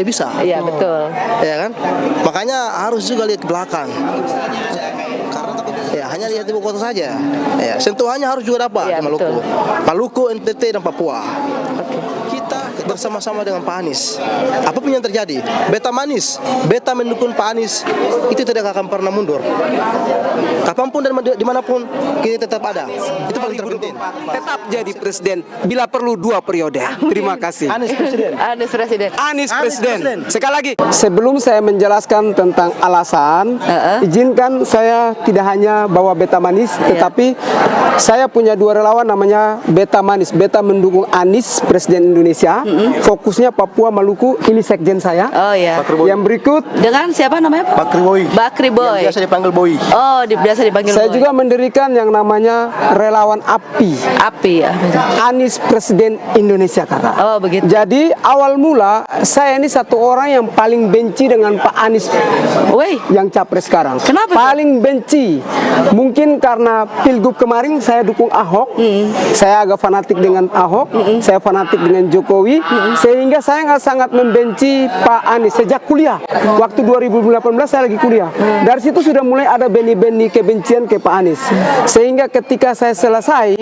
bisa. Iya, betul. Ya kan? Makanya harus juga lihat ke belakang. Ya, hanya lihat ibu kota saja. Ya, sentuhannya harus juga dapat Iya, di Maluku. betul. Maluku, NTT dan Papua. Kita bersama-sama dengan Pak Anies. Apapun yang terjadi, beta manis, beta mendukung Pak Anies, itu tidak akan pernah mundur. Kapanpun dan dimanapun kita tetap ada. Itu paling terpenting. Tetap jadi presiden bila perlu 2 periode. Terima kasih. Anies presiden. Anies presiden. Anies presiden. presiden. Sekali lagi, sebelum saya menjelaskan tentang alasan, izinkan saya tidak hanya bawa beta manis, tetapi saya punya 2 relawan namanya beta manis. Beta mendukung Anies presiden Indonesia. Fokusnya Papua Maluku. Ini sekjen saya. Oh ya. Yang berikut Dengan siapa namanya? Bakri Boy. Bakri Boy. Yang biasa dipanggil Boy. Oh, biasa dipanggil saya Boy. juga mendirikan yang namanya relawan API. Api ya. Anies presiden Indonesia, kakak. Oh, begitu. Jadi awal mula saya ini satu orang yang paling benci dengan Pak Anies Woi. yang capres sekarang. Kenapa, Pak? Paling benci. Mungkin karena pilgub kemarin saya dukung Ahok. Saya agak fanatik dengan Ahok. Saya fanatik dengan Jokowi. Sehingga saya sangat membenci Pak Anies sejak kuliah. Waktu 2018 saya lagi kuliah. Dari situ sudah mulai ada benih-benih kebencian ke Pak Anies. Sehingga ketika saya selesai,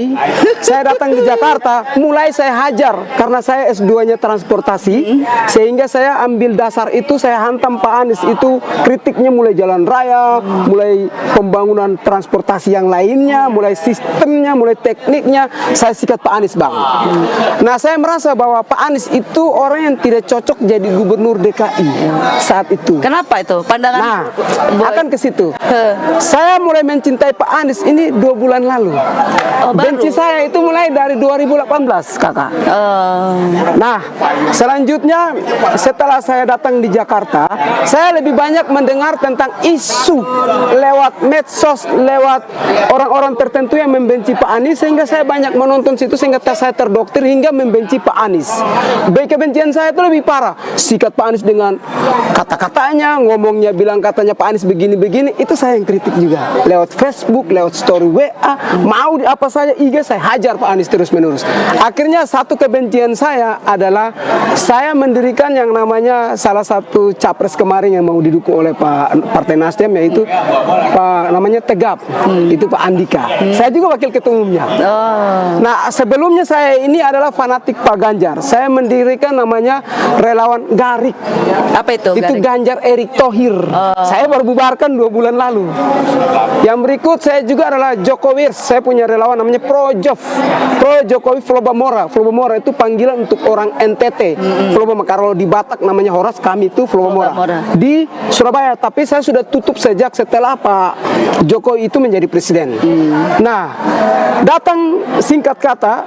saya datang ke Jakarta, mulai saya hajar karena saya S2-nya transportasi. Sehingga saya ambil dasar itu, saya hantam Pak Anies itu kritiknya mulai jalan raya, mulai pembangunan transportasi yang lainnya, mulai sistemnya, mulai tekniknya, saya sikat Pak Anies, Bang. Nah, saya merasa bahwa Pak Anies itu orang yang tidak cocok jadi gubernur DKI saat itu. Kenapa itu? Pandangan Nah, Boy. akan ke situ. Saya mulai mencintai Pak Anies ini 2 bulan lalu. Oh, baru? Benci saya itu mulai dari 2018, kakak. Nah, selanjutnya setelah saya datang di Jakarta, saya lebih banyak mendengar tentang isu lewat medsos, lewat orang-orang tertentu yang membenci Pak Anies, sehingga saya banyak menonton situ sehingga saya terdoktrin hingga membenci Pak Anies. Baik, kebencian saya itu lebih parah. Sikat Pak Anies dengan kata-katanya, ngomongnya bilang katanya Pak Anies begini-begini, itu saya yang kritik juga. Lewat Facebook, lewat story WA, mau di apa saja IG saya hajar Pak Anies terus-menerus. Akhirnya satu kebencian saya adalah saya mendirikan yang namanya salah satu capres kemarin yang mau didukung oleh Partai Nasdem, yaitu Pak namanya Tegap. Itu Pak Andika. Saya juga wakil ketua umumnya. Nah, sebelumnya saya ini adalah fanatik Pak Ganjar. Saya mendirikan namanya relawan Garik. Apa itu? Itu Garik? Ganjar Erick Thohir. Saya baru bubarkan 2 bulan lalu. Yang berikut saya juga adalah Jokowi. Saya punya relawan namanya Projov. Pro Jokowi Flobamora. Flobamora itu panggilan untuk orang NTT. Flobamora, kalau di Batak namanya Horas, kami itu Flobamora. Di Surabaya, tapi saya sudah tutup sejak setelah Pak Jokowi itu menjadi presiden. Nah, datang singkat kata,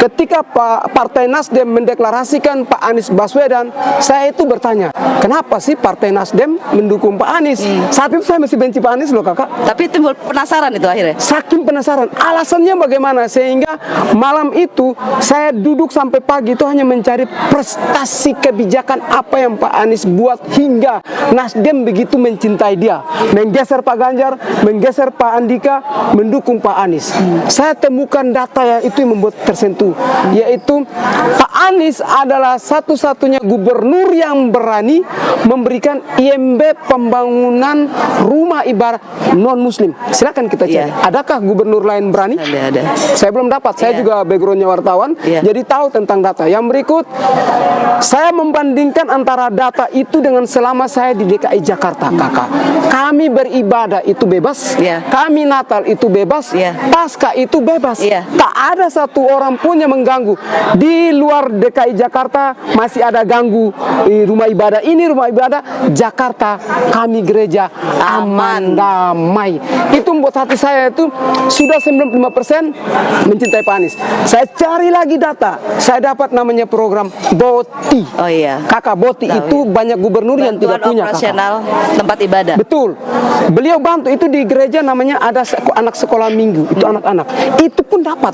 ketika Partai Nasdem mendeklarasikan Pak Anies Baswedan, saya itu bertanya, kenapa sih Partai Nasdem mendukung Pak Anies? Saat itu saya masih benci Pak Anies loh, kakak. Tapi timbul penasaran itu akhirnya. Saking penasaran, alasannya bagaimana, sehingga malam itu saya duduk sampai pagi itu hanya mencari prestasi kebijakan apa yang Pak Anies buat hingga Nasdem begitu mencintai dia, menggeser Pak Ganjar, menggeser Pak Andika, mendukung Pak Anies. Saya temukan data yang itu yang membuat tersentuh, yaitu Pak Anies adalah satu-satunya gubernur yang berani memberikan IMB pembangunan rumah ibadah non-muslim. Silakan kita cari. Adakah gubernur lain berani? Ada. Saya belum dapat. Saya juga backgroundnya wartawan, jadi tahu tentang data. Yang berikut, saya membandingkan antara data itu dengan selama saya di DKI Jakarta, kakak. Kami beribadah itu bebas, kami Natal itu bebas, Pasca itu bebas. Tak ada satu orang pun yang mengganggu. Di luar DKI Jakarta masih ada ganggu di rumah ibadah ini, rumah ibadah Jakarta, kami gereja aman, damai. Itu membuat hati saya itu sudah 95% mencintai Pak Anies. Saya cari lagi data, saya dapat namanya program BOTI. Oh iya. Kakak, BOTI itu banyak gubernur yang tidak punya, operasional kakak. tempat ibadah. Betul. Beliau bantu itu di gereja namanya ada anak sekolah minggu, itu anak-anak. Itu pun dapat.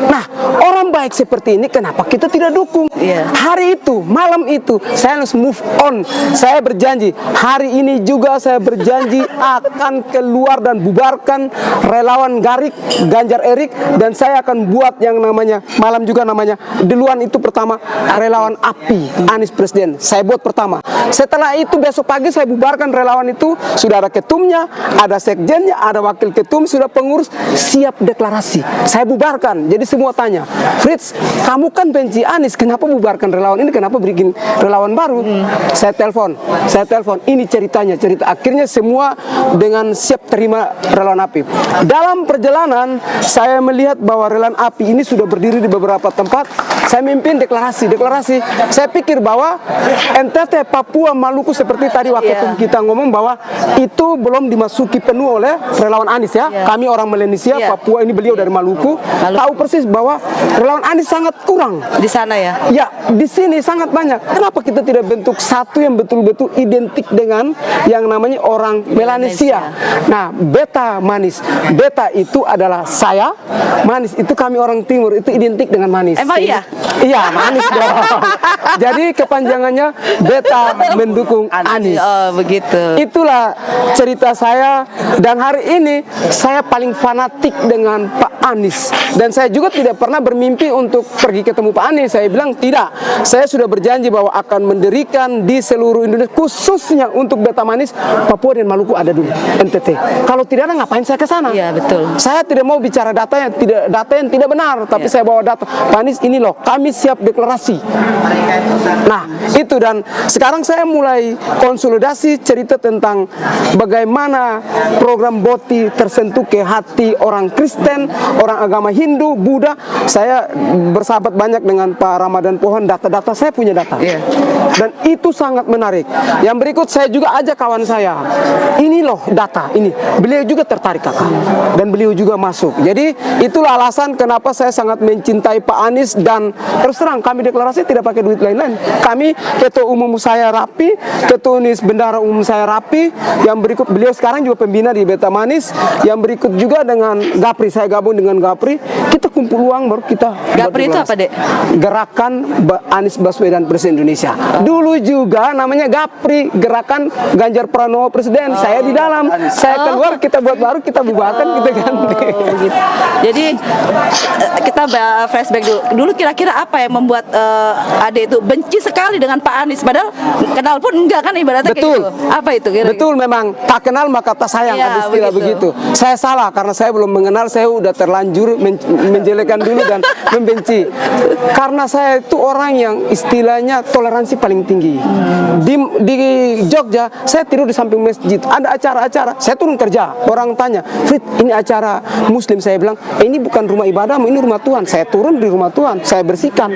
Nah, orang baik seperti ini kenapa kita tidak dukung? Iya. Hari itu, malam itu, saya harus move on. Saya berjanji, hari ini juga saya berjanji akan keluar dan bubarkan relawan Ganjar Erik, dan saya akan buat yang namanya, malam juga namanya, duluan itu pertama, relawan API, Anies Presiden. Saya buat pertama. Setelah itu besok pagi saya bubarkan relawan itu, sudah ada ketumnya, ada sekjennya, ada wakil ketum, sudah pengurus, siap deklarasi. Saya bubarkan. Jadi semua tanya, Fritz, kamu kan benci Anies, kenapa bubarkan relawan ini, kenapa bikin relawan baru? Saya telepon, ini ceritanya, akhirnya semua dengan siap terima relawan API. Dalam perjalanan, saya melihat bahwa relawan API ini sudah berdiri di beberapa tempat. Saya mimpin deklarasi. Saya pikir bahwa NTT, Papua, Maluku seperti tadi waktu kita ngomong bahwa itu belum dimasuki penuh oleh relawan Anies ya. Kami orang Melanesia, Papua, ini beliau dari Maluku, tahu persis bahwa relawan Anies sangat kurang Di sana ya. ya. Di sini sangat banyak. Kenapa kita tidak bentuk satu yang betul-betul identik dengan yang namanya orang Melanesia? Nah, Beta Manis, Beta itu adalah saya, Manis itu kami orang Timur, itu identik dengan manis. Emang iya? Iya, manis dong. Jadi kepanjangannya Beta mendukung Anies. Oh, begitu. Itulah cerita saya, dan hari ini saya paling fanatik dengan Pak Anies, dan saya juga tidak pernah bermimpi untuk pergi ketemu Pak Anies. Saya bilang tidak, saya sudah berjanji bahwa akan mendirikan di seluruh Indonesia, khususnya untuk Beta Manis, Papua dan Maluku ada dulu NTT. Kalau tidak ada, ngapain saya ke sana? Iya, betul. Saya tidak mau bicara data yang tidak benar, tapi saya bawa data. Pak Anies, ini loh, kami siap deklarasi. Nah, itu, dan sekarang saya mulai konsolidasi cerita tentang bagaimana program BOTI tersentuh ke hati orang Kristen, orang agama Hindu, Buddha. Saya bersahabat banyak dengan Pak Ramadan Pohon, data-data saya punya data. Dan itu sangat menarik. Yang berikut saya juga ajak kawan saya. Ini loh data ini. Beliau juga tertarik, kakak. Dan beliau juga masuk. Jadi itulah alasan kenapa saya sangat mencintai Pak Anies, dan terus terang kami deklarasi tidak pakai duit lain-lain. Kami, ketua umum saya rapi, ketua bendara umum saya rapi. Yang berikut beliau sekarang juga pembina di Beta Manis. Yang berikut juga dengan Gapri, saya gabung dengan Gapri. Kita kumpul uang baru kita. Gapri itu apa, Dek? Gerakan Anies Baswedan Presiden Indonesia. Dulu juga namanya Gapri, Gerakan Ganjar Pranowo Presiden. Saya di dalam, saya keluar, kita buat baru, kita bubarkan, kita ganti. Gitu. Jadi kita flashback dulu. Dulu kira-kira apa yang membuat Ade itu benci sekali dengan Pak Anies, padahal kenal pun enggak kan, ibaratnya Betul. kayak gitu. Apa itu kira-kira? Betul, memang tak kenal maka tak sayang, Iya, ada istilah begitu. Saya salah karena saya belum mengenal, saya udah terlanjur menjelekan dulu dan membenci. Karena saya itu orang yang istilahnya toleransi paling tinggi. Di Jogja, saya tidur di samping masjid. Ada acara-acara, saya turun kerja. Orang tanya, Frit, ini acara Muslim. Saya bilang, ini bukan rumah ibadahmu, ini rumah Tuhan. Saya turun di rumah Tuhan, saya bersihkan.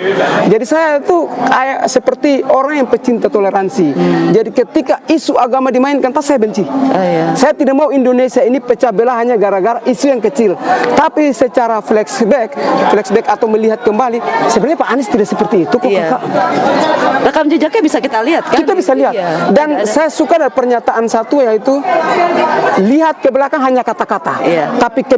Jadi saya itu kayak seperti orang yang pecinta toleransi. Jadi ketika isu agama dimainkan, tas saya benci. Saya tidak mau Indonesia ini pecah belah hanya gara-gara isu yang kecil. Tapi secara flashback atau melihat kembali, sebenarnya Pak Anies tidak seperti itu kok, kakak. Rekam jejaknya bisa kita lihat kan? Kita bisa lihat. Dan saya suka dari pernyataan satu, yaitu lihat ke belakang hanya kata-kata. Tapi ke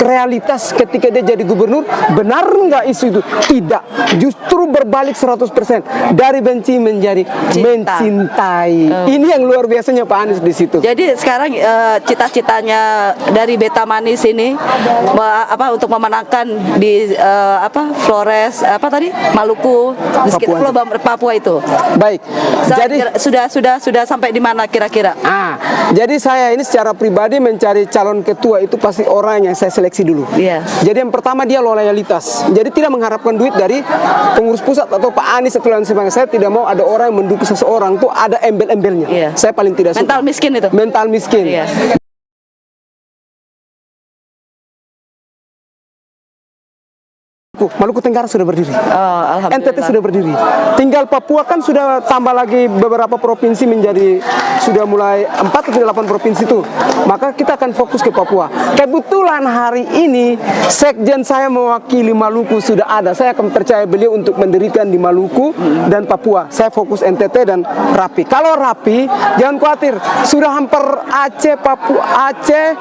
realitas ketika dia jadi gubernur, benar nggak isu itu? Tidak. Justru berbalik 100%. Dari benci menjadi mencintai. Ini yang luar biasanya Pak Anies di situ. Jadi sekarang cita-citanya dari Beta Manis ini untuk memenangkan di Flores Maluku, di sekitar Papua itu. Baik. Jadi sudah sampai di mana kira-kira? Jadi saya ini secara pribadi mencari calon ketua itu pasti orang yang saya seleksi dulu. Jadi yang pertama dia loyalitas. Jadi tidak mengharapkan duit dari pengurus pusat atau Pak Anies atau lain sebagainya. Saya tidak mau ada orang yang mendukung seseorang tuh ada embel-embelnya. Saya paling tidak suka. Mental miskin itu. Mental miskin. Maluku. Maluku Tenggara sudah berdiri. Alhamdulillah. NTT sudah berdiri. Tinggal Papua kan sudah tambah lagi beberapa provinsi menjadi sudah mulai 4 atau 8 provinsi itu. Maka kita akan fokus ke Papua. Kebetulan hari ini sekjen saya mewakili Maluku sudah ada. Saya akan percaya beliau untuk mendirikan di Maluku dan Papua. Saya fokus NTT dan Rapi. Kalau Rapi, jangan khawatir. Sudah hampir Aceh, Papua, Aceh,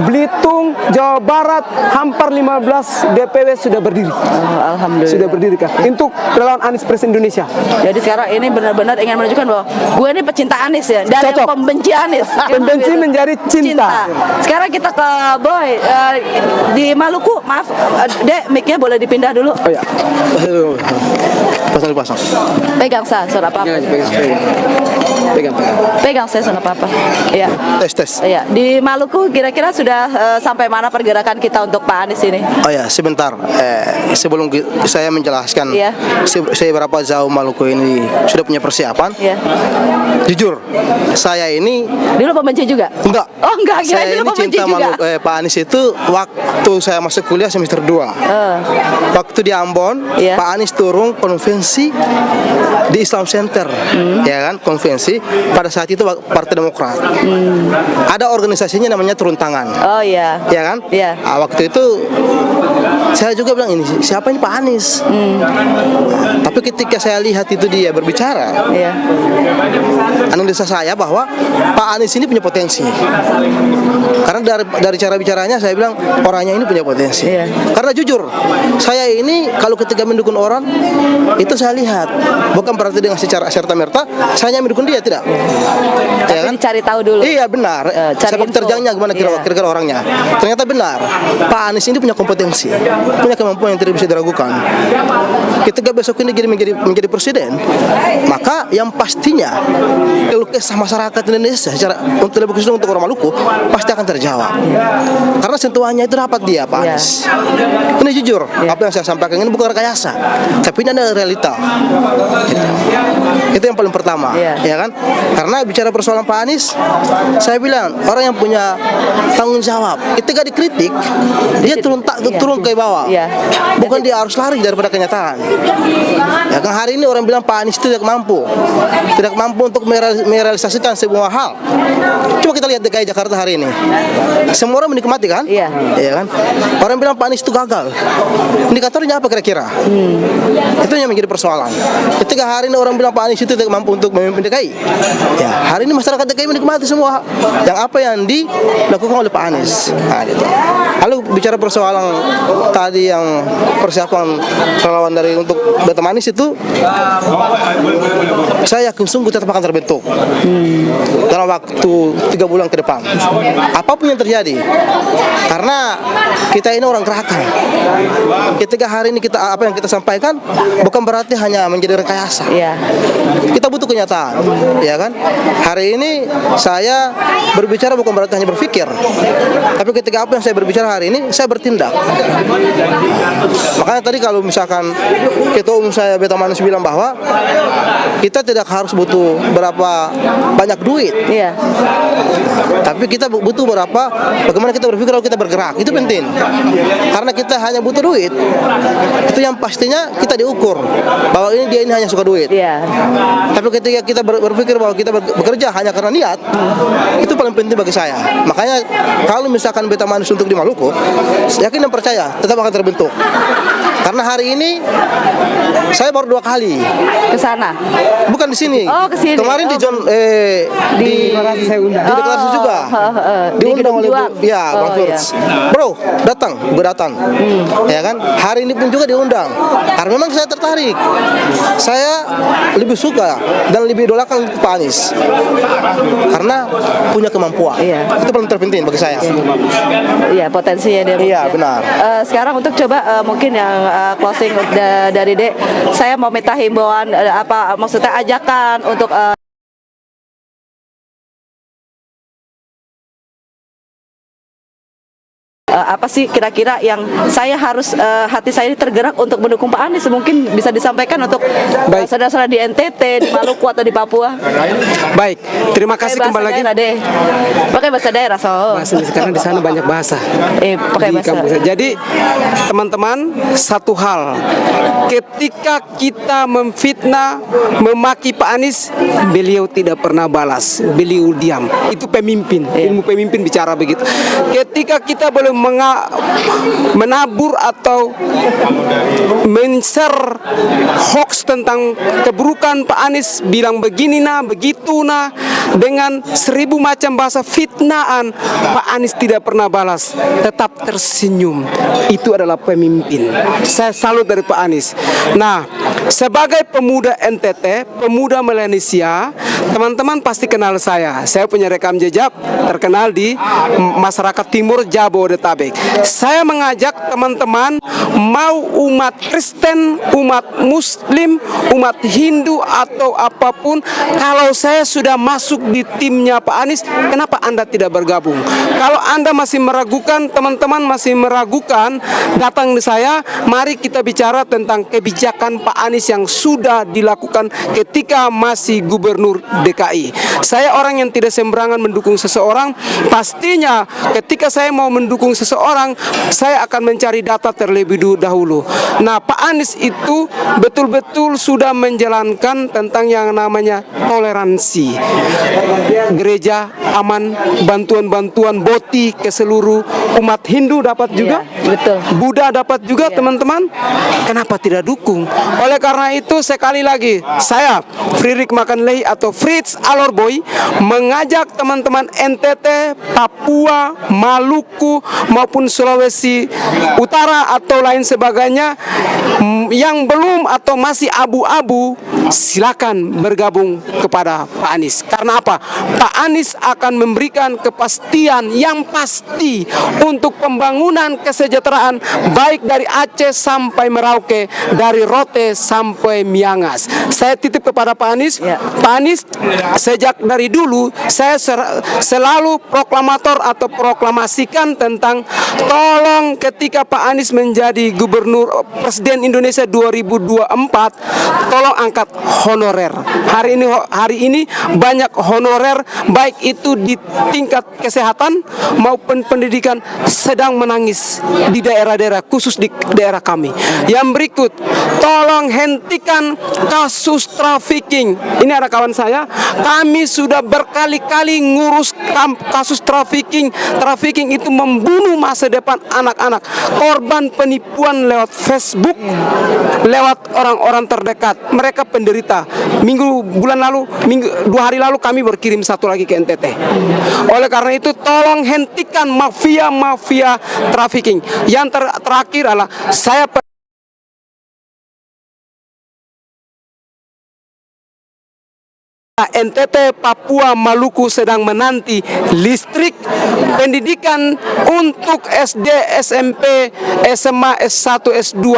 Belitung, Jawa Barat, hampir 15 DPW sudah berdiri. Alhamdulillah. Sudah berdiri kan? Untuk relawan Anies Presiden Indonesia. Jadi sekarang ini benar-benar ingin menunjukkan bahwa gue ini pecinta Anies ya, dari Cocok. pembenci Anies. Pembenci menjadi cinta. Sekarang kita ke Boy di Maluku. Maaf, Dek, mic-nya boleh dipindah dulu. Oh ya. Pasang. Pegang saya, suara apa? Pegang. Pegang saya, suara apa? Iya. Tes. Iya, di Maluku kira-kira sudah sampai mana pergerakan kita untuk Pak Anies ini? Oh ya, sebentar. Sebelum saya menjelaskan Iya. saya berapa jauh Maluku ini sudah punya persiapan. Iya. Jujur, saya ini Dulu pembenci juga? enggak. Oh, enggak, kira Saya dulu ini pembenci cinta juga. Pak Anies itu waktu saya masuk kuliah semester 2. Waktu di Ambon, Iya. Pak Anies turun konvensi di Islam Center, ya kan, konvensi. Pada saat itu Partai Demokrat. Ada organisasinya namanya Turun Tangan. Oh iya. Ya kan? Iya. Waktu itu saya juga bilang ini siapa ini Pak Anies. Tapi ketika saya lihat itu dia berbicara, Iya. analisa saya bahwa Pak Anies ini punya potensi. Karena dari cara bicaranya saya bilang orangnya ini punya potensi. Iya. Karena jujur, saya ini kalau ketika mendukung orang itu saya lihat bukan berarti dengan secara serta-merta saya hanya mendukung dia, tidak. Tapi dicari tahu dulu. Iya benar. Cari Sepak info. terjangnya gimana Iya. kira-kira orangnya. Ternyata benar. Pak Anies ini punya kompetensi, punya kemampuan yang tidak bisa diragukan. Ketika besok ini menjadi presiden, maka yang pastinya keluh kesah masyarakat Indonesia secara untuk lebih khusus untuk orang Maluku pasti akan terjawab. Karena sentuhannya itu dapat dia Pak Iya. Anies. Ini jujur, apa yang saya sampaikan ini bukan rekayasa, tapi ini adalah realita. Itu yang paling pertama, Iya. ya kan? Karena bicara persoalan Pak Anies, saya bilang orang yang punya tanggung jawab. Ketika dikritik, dia turun ke bawah. Iya. Bukan dia harus lari daripada kenyataan. Ya kan hari ini orang bilang Pak Anies tidak mampu untuk merealisasikan sebuah hal. Cuma kita lihat DKI Jakarta hari ini, semua orang menikmati kan? Iya. Iya kan? Orang bilang Pak Anies itu gagal. Indikatornya apa kira-kira? Itu yang menjadi persoalan. Ketika hari ini orang bilang Pak Anies itu tidak mampu untuk memimpin DKI, ya hari ini masyarakat DKI menikmati semua yang apa yang dilakukan oleh Pak Anies. Nah, gitu. Lalu bicara persoalan tadi yang persiapan relawan dari untuk Beta Manis itu, saya yakin sungguh tetap akan terbentuk dalam waktu 3 bulan ke depan. Apapun yang terjadi, karena kita ini orang gerakan. Ketika hari ini apa yang kita sampaikan bukan berarti hanya menjadi rekayasa. Iya. Kita butuh kenyataan, ya kan? Hari ini saya berbicara bukan berarti hanya berpikir, tapi ketika apa yang saya berbicara hari ini, saya bertindak. Makanya tadi kalau misalkan ketua umum saya Beta Manis bilang bahwa kita tidak harus butuh berapa banyak duit, Iya. tapi kita butuh bagaimana kita berpikir kalau kita bergerak, itu penting. Karena kita hanya butuh duit, itu yang pastinya kita diukur bahwa dia ini hanya suka duit. Iya. Tapi ketika kita berpikir bahwa kita bekerja hanya karena niat, itu paling penting bagi saya. Makanya kalau misalkan Beta Manis untuk di Maluku, yakin dan percaya tetap akan terbentuk. Karena hari ini saya baru 2 kali Ke sana. bukan di sini. Oh, ke sini. Kemarin di deklarasi saya undang. di deklarasi juga. Di Diundang Gedung oleh Juang. Bang Firz. Bro, datang. Ya kan? Hari ini pun juga diundang. Karena memang saya tertarik. Saya lebih suka dan lebih idolakan Pak Anies. Karena punya kemampuan. Iya. Itu paling terpenting bagi saya. Iya, potensinya dia. Iya, benar. Sekarang untuk coba mungkin yang closing dari Dek, saya mau minta himbauan apa maksudnya ajakan untuk apa sih kira-kira yang saya harus hati saya ini tergerak untuk mendukung Pak Anies, mungkin bisa disampaikan untuk Baik. saudara-saudara di NTT, di Maluku atau di Papua. Baik, terima kasih Pakai kembali bahasa lagi. daerah deh. Pakai bahasa daerah so. Bahasa karena di sana banyak bahasa. Pakai Di bahasa. kampus. Jadi teman-teman, satu hal, ketika kita memfitnah, memaki Pak Anies, beliau tidak pernah balas, beliau diam. Itu pemimpin, ilmu pemimpin bicara begitu. Ketika kita boleh menabur atau men-share hoax tentang keburukan Pak Anies, bilang begini nah, begitu nah, dengan 1000 macam bahasa fitnaan, Pak Anies tidak pernah balas, tetap tersenyum. Itu adalah pemimpin. Saya salut dari Pak Anies. Nah, sebagai pemuda NTT, pemuda Melanesia, teman-teman pasti kenal saya. Saya punya rekam jejak terkenal di masyarakat timur Jabodetabek. Saya mengajak teman-teman, mau umat Kristen, umat Muslim, umat Hindu atau apapun, kalau saya sudah masuk di timnya Pak Anies, kenapa Anda tidak bergabung? Kalau Anda masih meragukan, teman-teman masih meragukan, datang di saya, mari kita bicara tentang kebijakan Pak Anies yang sudah dilakukan ketika masih gubernur DKI. Saya orang yang tidak sembarangan mendukung seseorang. Pastinya ketika saya mau mendukung seseorang, saya akan mencari data terlebih dahulu. Nah, Pak Anies itu betul-betul sudah menjalankan tentang yang namanya toleransi. Gereja aman, bantuan-bantuan boti ke seluruh umat Hindu dapat juga, betul. Buddha dapat juga, teman-teman. Kenapa tidak dukung? Oleh karena itu, sekali lagi saya Friedrich Makanlehi atau Fritz Alorboy mengajak teman-teman NTT, Papua, Maluku maupun Sulawesi Utara atau lain sebagainya yang belum atau masih abu-abu, silakan bergabung kepada Pak Anies. Karena apa? Pak Anies akan memberikan kepastian yang pasti untuk pembangunan kesejahteraan, baik dari Aceh sampai Merauke, dari Rote sampai Miangas. Saya titip kepada Pak Anies. Pak Anies, sejak dari dulu saya selalu proklamator atau proklamasikan tentang tolong ketika Pak Anies menjadi gubernur Presiden Indonesia 2024, tolong angkat honorer. Hari ini banyak honorer, baik itu di tingkat kesehatan maupun pendidikan, sedang menangis di daerah-daerah, khusus di daerah kami. Yang berikut, tolong hentikan kasus trafficking. Ini ada kawan saya, kami sudah berkali-kali ngurus kasus trafficking. Trafficking itu membunuh masa depan anak-anak, korban penipuan lewat Facebook, lewat orang-orang terdekat. Mereka penderita. Bulan lalu, 2 hari lalu kami berkirim satu lagi ke NTT. Oleh karena itu, tolong hentikan mafia trafficking. Yang terakhir adalah saya NTT, Papua, Maluku sedang menanti listrik pendidikan untuk SD, SMP, SMA, S1, S2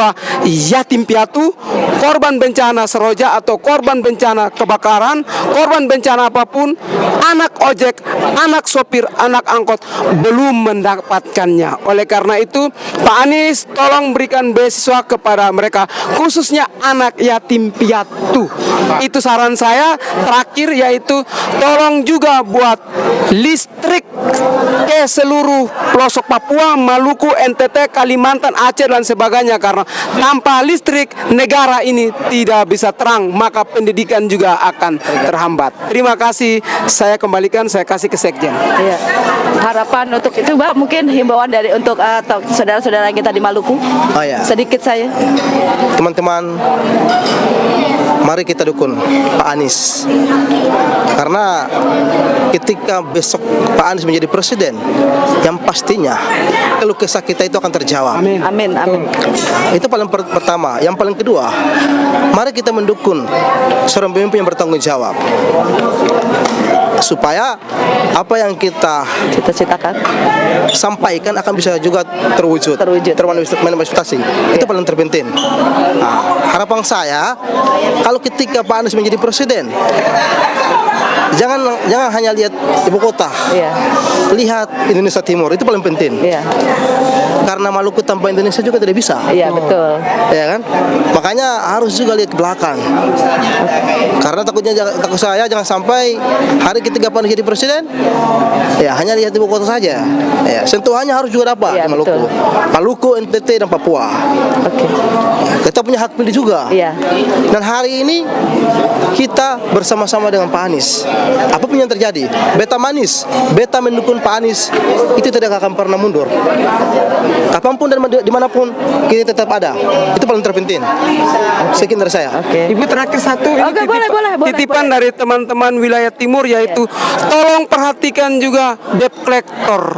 yatim piatu, korban bencana Seroja atau korban bencana kebakaran, korban bencana apapun, anak ojek, anak sopir, anak angkot belum mendapatkannya. Oleh karena itu, Pak Anies tolong berikan beasiswa kepada mereka, khususnya anak yatim piatu. Itu saran saya. Terakhir yaitu tolong juga buat listrik ke seluruh pelosok Papua, Maluku, NTT, Kalimantan, Aceh dan sebagainya, karena tanpa listrik negara ini tidak bisa terang, maka pendidikan juga akan terhambat. Terima kasih, saya kembalikan, saya kasih ke Sekjen. Iya. Harapan untuk itu, Mbak, mungkin himbauan dari untuk saudara-saudara kita di Maluku. Oh ya, Sedikit saya. teman-teman, mari kita dukung Pak Anies. Karena ketika besok Pak Anies menjadi presiden, yang pastinya keluh kesah kita itu akan terjawab. Amin. Amin, amin. Itu paling pertama. Yang paling kedua, mari kita mendukung seorang pemimpin yang bertanggung jawab, supaya apa yang kita Cita-citakan. sampaikan akan bisa juga terwujud. Termanifestasi. Itu paling terpenting. Nah, harapan saya, kalau ketika Pak Anies menjadi presiden, jangan hanya lihat ibu kota. Iya. Lihat Indonesia Timur, itu paling penting. Iya. Karena Maluku tanpa Indonesia juga tidak bisa. Iya, betul. Ya kan? Makanya harus juga lihat ke belakang. Karena takut saya jangan sampai hari ketiga Pan jadi presiden, ya hanya lihat ibu kota saja. Ya, sentuhannya harus juga dapat Iya, di Maluku. betul. Maluku, NTT dan Papua. Oke. Kita punya hak pilih juga. Iya. Dan hari ini kita bersama-sama dengan Pak Anies. Apapun yang terjadi, beta manis, beta mendukung Pak Anies, itu tidak akan pernah mundur. Kapanpun dan dimanapun kita tetap ada. Itu paling terpenting. Sekian dari saya. Oke. Ibu terakhir satu ini Oke, boleh. titipan dari teman-teman wilayah timur, yaitu tolong perhatikan juga debt collector.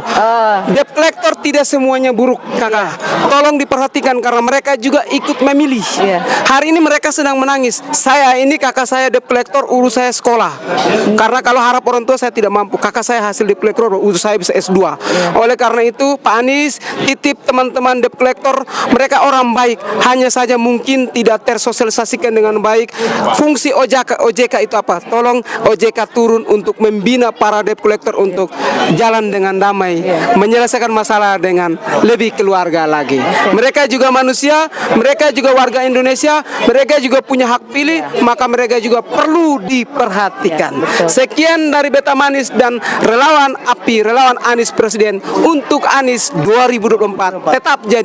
Debt collector tidak semuanya buruk, kakak. Tolong diperhatikan karena mereka juga ikut memilih. Iya. Hari ini mereka sedang menangis. Saya ini kakak saya debt collector, urus saya sekolah. Karena kalau harap orang tua saya tidak mampu. Kakak saya hasil debt collector, urus saya bisa S2. Oleh karena itu Pak Anies titip teman-teman debt collector, mereka orang baik. Hanya saja mungkin tidak tersosialisasikan dengan baik. Fungsi OJK itu apa? Tolong OJK turun untuk membina para debt collector untuk jalan dengan damai, menyelesaikan masalah dengan lebih keluarga lagi. Mereka juga manusia, mereka juga warga Indonesia, mereka juga punya hak pilih, maka mereka juga perlu diperhatikan. Sekian dari Beta Manis dan relawan API, relawan Anies Presiden untuk Anies 2024. Tetap jadi